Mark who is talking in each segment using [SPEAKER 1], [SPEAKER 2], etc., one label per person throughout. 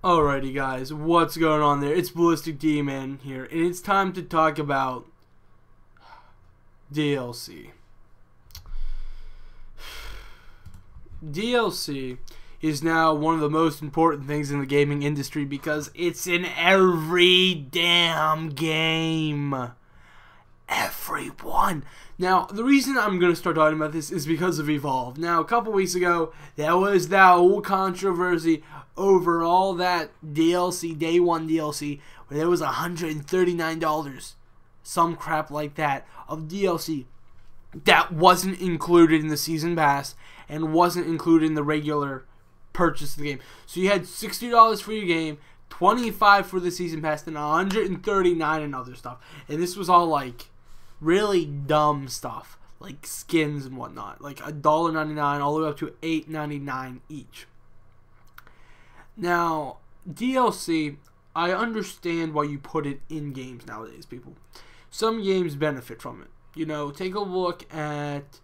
[SPEAKER 1] Alrighty guys, what's going on there? It's Ballistic D-Man here, and it's time to talk about DLC. DLC is now one of the most important things in the gaming industry because it's in every damn game. Everyone. Now, the reason I'm going to start talking about this is because of Evolve. Now, a couple weeks ago, there was that whole controversy over all that DLC, Day 1 DLC, where there was $139, some crap like that, of DLC that wasn't included in the Season Pass and wasn't included in the regular purchase of the game. So you had $60 for your game, $25 for the Season Pass, and $139 and other stuff. And this was all like really dumb stuff, like skins and whatnot, like $1.99 all the way up to $8.99 each. Now, DLC, I understand why you put it in games nowadays, people. Some games benefit from it. You know, take a look at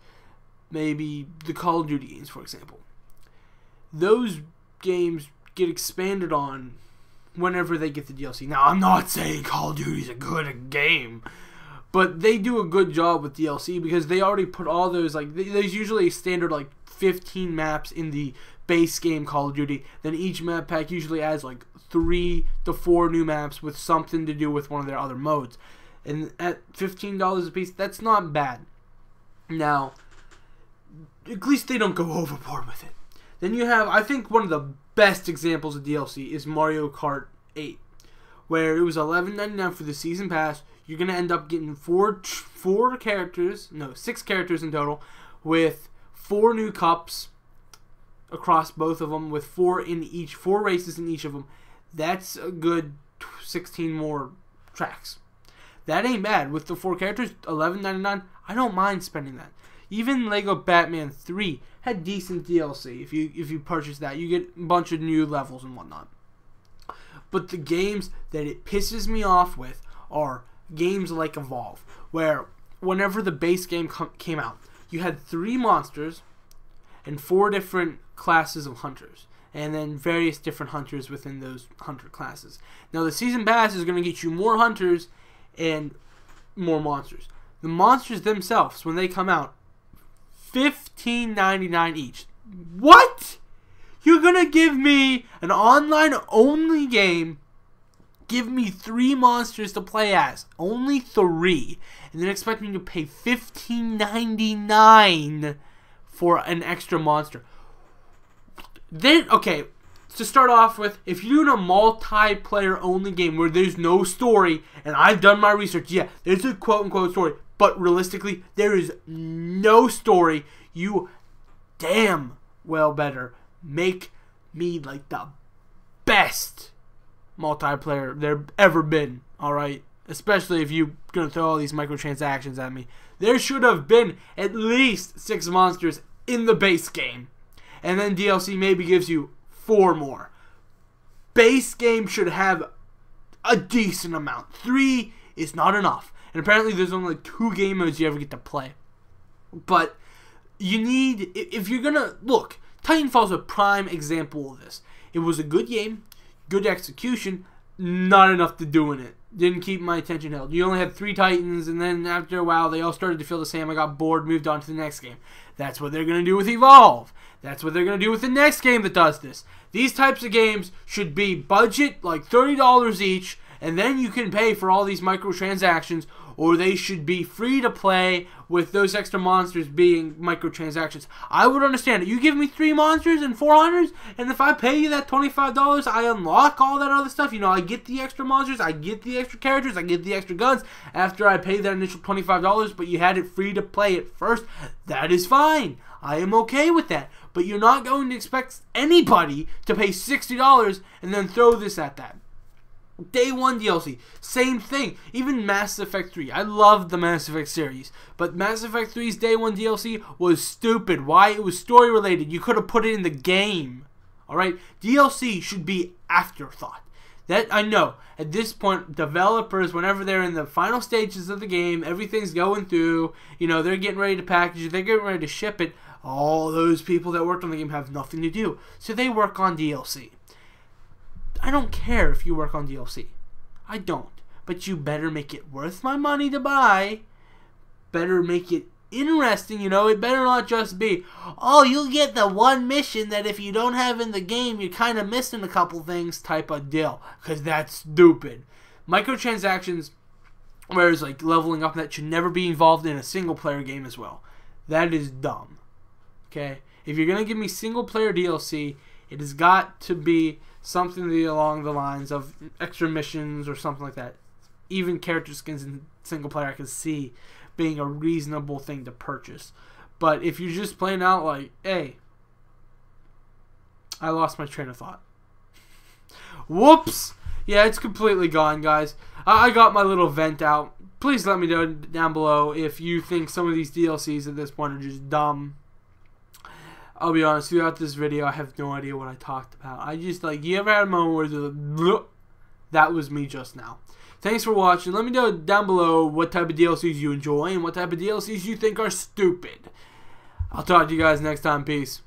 [SPEAKER 1] maybe the Call of Duty games, for example. Those games get expanded on whenever they get the DLC. Now, I'm not saying Call of Duty is a good game, but they do a good job with DLC because they already put all those, like, there's usually a standard, like, 15 maps in the base game Call of Duty. Then each map pack usually adds, like, 3 to 4 new maps with something to do with one of their other modes. And at $15 a piece, that's not bad. Now, at least they don't go overboard with it. Then you have, I think one of the best examples of DLC is Mario Kart 8, where it was $11.99 for the Season Pass. You're going to end up getting 6 characters in total, with 4 new cups across both of them, with 4 races in each of them. That's a good 16 more tracks. That ain't bad. With the 4 characters, $11.99, I don't mind spending that. Even Lego Batman 3 had decent DLC. If you purchase that, you get a bunch of new levels and whatnot. But the games that it pisses me off with are games like Evolve, where whenever the base game came out, you had 3 monsters and 4 different classes of hunters, and then various different hunters within those hunter classes. Now, the Season Pass is going to get you more hunters and more monsters. The monsters themselves, when they come out, $15.99 each. What? You're going to give me an online-only game, give me 3 monsters to play as, only 3, and then expect me to pay $15.99 for an extra monster. Then, okay, to start off with, if you're doing a multiplayer only game where there's no story, and I've done my research, yeah, there's a quote-unquote story, but realistically, there is no story. You damn well better make me like the best multiplayer there ever been, alright? Especially if you're going to throw all these microtransactions at me. There should have been at least 6 monsters in the base game. And then DLC maybe gives you 4 more. Base game should have a decent amount. 3 is not enough. And apparently there's only 2 game modes you ever get to play. But you need, if you're going to, look, Titanfall's a prime example of this. It was a good game, good execution, not enough to do in it. Didn't keep my attention held. You only had 3 Titans, and then after a while, they all started to feel the same. I got bored, moved on to the next game. That's what they're going to do with Evolve. That's what they're going to do with the next game that does this. These types of games should be budget like $30 each, and then you can pay for all these microtransactions, or they should be free to play with those extra monsters being microtransactions. I would understand it. You give me 3 monsters and 4 hunters, and if I pay you that $25, I unlock all that other stuff. You know, I get the extra monsters, I get the extra characters, I get the extra guns after I pay that initial $25, but you had it free to play at first. That is fine. I am okay with that. But you're not going to expect anybody to pay $60 and then throw this at that. Day 1 DLC, same thing. Even Mass Effect 3. I love the Mass Effect series, but Mass Effect 3's Day 1 DLC was stupid. Why? It was story related. You could have put it in the game. Alright? DLC should be afterthought. That, I know, at this point, developers, whenever they're in the final stages of the game, everything's going through, you know, they're getting ready to package it, they're getting ready to ship it, all those people that worked on the game have nothing to do. So they work on DLC. I don't care if you work on DLC. I don't. But you better make it worth my money to buy. Better make it interesting, you know. It better not just be, oh, you'll get the one mission that if you don't have in the game, you're kind of missing a couple things type of deal. Because that's stupid. Microtransactions, whereas like leveling up, that should never be involved in a single player game as well. That is dumb. Okay? If you're going to give me single player DLC, it has got to be something along the lines of extra missions or something like that. Even character skins in single player I can see being a reasonable thing to purchase. But if you're just playing out like, hey, I lost my train of thought. Whoops! Yeah, it's completely gone, guys. I got my little vent out. Please let me know down below if you think some of these DLCs at this point are just dumb. I'll be honest, throughout this video, I have no idea what I talked about. I just, like, you ever had a moment where you're like, that was me just now. Thanks for watching. Let me know down below what type of DLCs you enjoy and what type of DLCs you think are stupid. I'll talk to you guys next time. Peace.